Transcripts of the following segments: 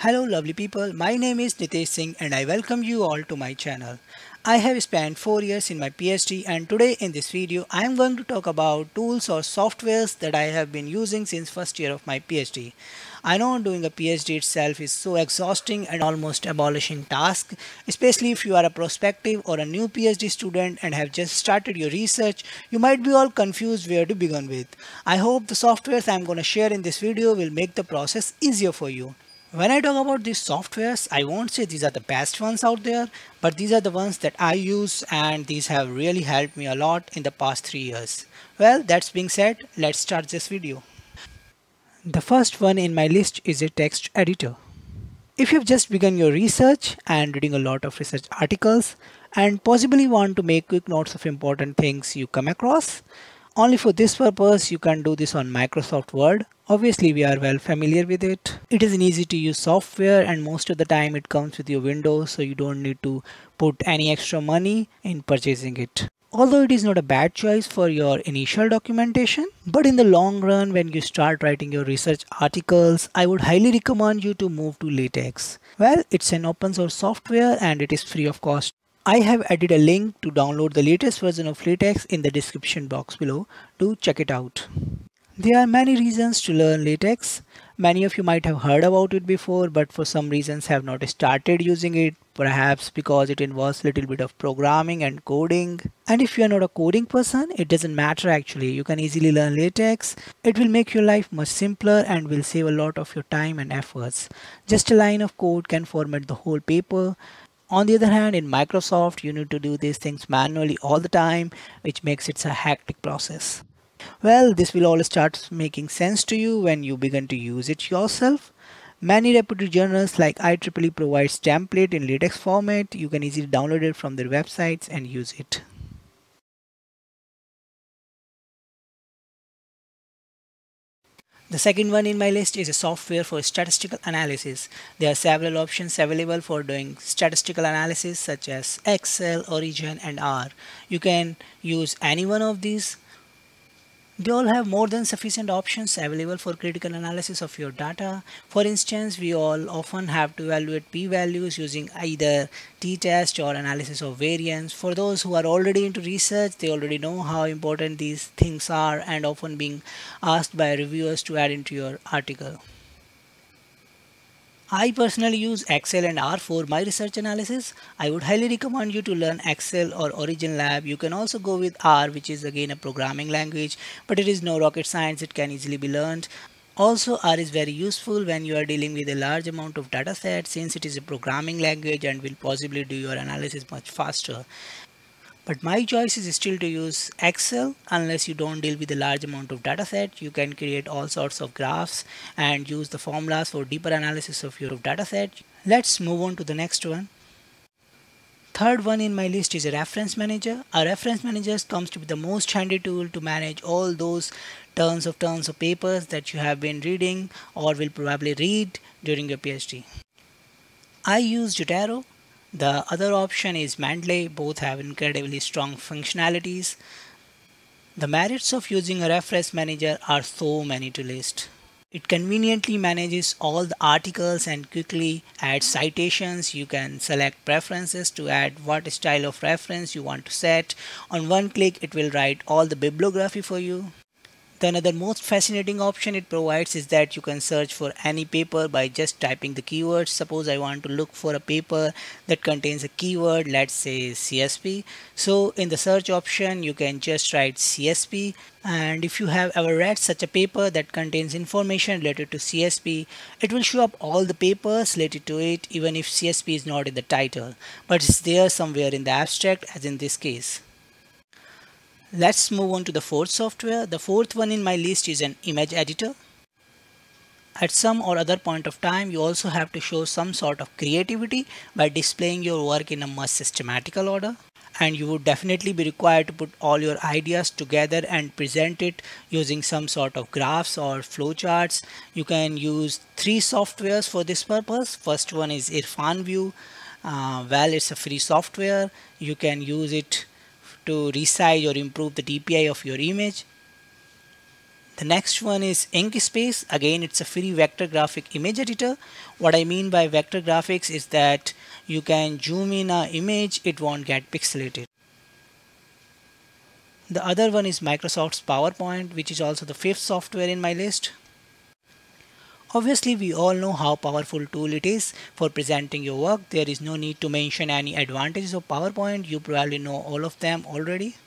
Hello lovely people, my name is Nitesh Singh and I welcome you all to my channel. I have spent 4 years in my PhD and today in this video I am going to talk about tools or softwares that I have been using since first year of my PhD. I know doing a PhD itself is so exhausting and almost abolishing task, especially if you are a prospective or a new PhD student and have just started your research, you might be all confused where to begin with. I hope the softwares I am going to share in this video will make the process easier for you. When I talk about these softwares, I won't say these are the best ones out there, but these are the ones that I use and these have really helped me a lot in the past 3 years. Well, that's being said, let's start this video. The first one in my list is a text editor. If you've just begun your research and reading a lot of research articles and possibly want to make quick notes of important things you come across, only for this purpose you can do this on Microsoft Word. Obviously we are well familiar with it. It is an easy to use software and most of the time it comes with your Windows, so you don't need to put any extra money in purchasing it. Although it is not a bad choice for your initial documentation, but in the long run when you start writing your research articles, I would highly recommend you to move to LaTeX. Well, it's an open source software and it is free of cost. I have added a link to download the latest version of LaTeX in the description box below to check it out. There are many reasons to learn LaTeX. Many of you might have heard about it before, but for some reasons have not started using it, perhaps because it involves a little bit of programming and coding. And if you are not a coding person, it doesn't matter actually. You can easily learn LaTeX. It will make your life much simpler and will save a lot of your time and efforts. Just a line of code can format the whole paper. On the other hand, in Microsoft, you need to do these things manually all the time, which makes it a hectic process. Well, this will all start making sense to you when you begin to use it yourself. Many reputed journals like IEEE provides template in LaTeX format. You can easily download it from their websites and use it. The second one in my list is a software for statistical analysis. There are several options available for doing statistical analysis such as Excel, Origin and R. You can use any one of these. They all have more than sufficient options available for critical analysis of your data. For instance, we all often have to evaluate p-values using either t-test or analysis of variance. For those who are already into research, they already know how important these things are and often being asked by reviewers to add into your article. I personally use Excel and R for my research analysis. I would highly recommend you to learn Excel or Origin Lab. You can also go with R, which is again a programming language, but it is no rocket science, it can easily be learned. Also, R is very useful when you are dealing with a large amount of data set, since it is a programming language and will possibly do your analysis much faster. But my choice is still to use Excel. Unless you don't deal with a large amount of data set, you can create all sorts of graphs and use the formulas for deeper analysis of your data set. Let's move on to the next one. Third one in my list is a reference manager. A reference manager comes to be the most handy tool to manage all those tons of papers that you have been reading or will probably read during your PhD. I use Jotaro. The other option is Mendeley. Both have incredibly strong functionalities. The merits of using a reference manager are so many to list. It conveniently manages all the articles and quickly adds citations. You can select preferences to add what style of reference you want to set. On one click, it will write all the bibliography for you. The another most fascinating option it provides is that you can search for any paper by just typing the keywords. Suppose I want to look for a paper that contains a keyword, let's say CSP. So in the search option, you can just write CSP. And if you have ever read such a paper that contains information related to CSP, it will show up all the papers related to it, even if CSP is not in the title, but it's there somewhere in the abstract, as in this case. Let's move on to the fourth software. The fourth one in my list is an image editor. At some or other point of time, you also have to show some sort of creativity by displaying your work in a much systematical order. And you would definitely be required to put all your ideas together and present it using some sort of graphs or flowcharts. You can use three softwares for this purpose. First one is IrfanView. Well, it's a free software. You can use it to resize or improve the DPI of your image. The next one is Inkspace. Again, it's a free vector graphic image editor. What I mean by vector graphics is that you can zoom in an image, it won't get pixelated. The other one is Microsoft's PowerPoint, which is also the fifth software in my list. Obviously, we all know how powerful tool it is for presenting your work. There is no need to mention any advantages of PowerPoint. You probably know all of them already.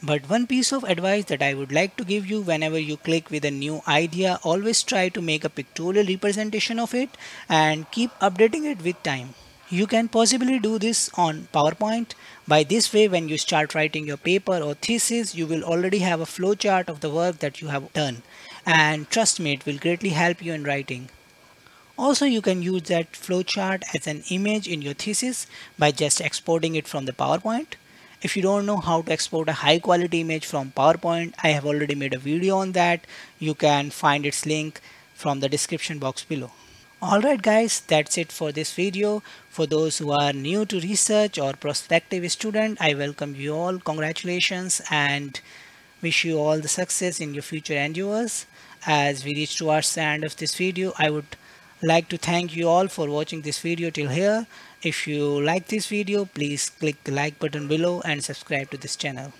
But one piece of advice that I would like to give you: whenever you click with a new idea, always try to make a pictorial representation of it and keep updating it with time. You can possibly do this on PowerPoint. By this way, when you start writing your paper or thesis, you will already have a flowchart of the work that you have done. And trust me, it will greatly help you in writing. Also, you can use that flowchart as an image in your thesis by just exporting it from the PowerPoint. If you don't know how to export a high quality image from PowerPoint, I have already made a video on that. You can find its link from the description box below. Alright guys, that's it for this video. For those who are new to research or prospective student, I welcome you all. Congratulations and wish you all the success in your future endeavors. As we reach towards the end of this video, I would like to thank you all for watching this video till here. If you like this video, please click the like button below and subscribe to this channel.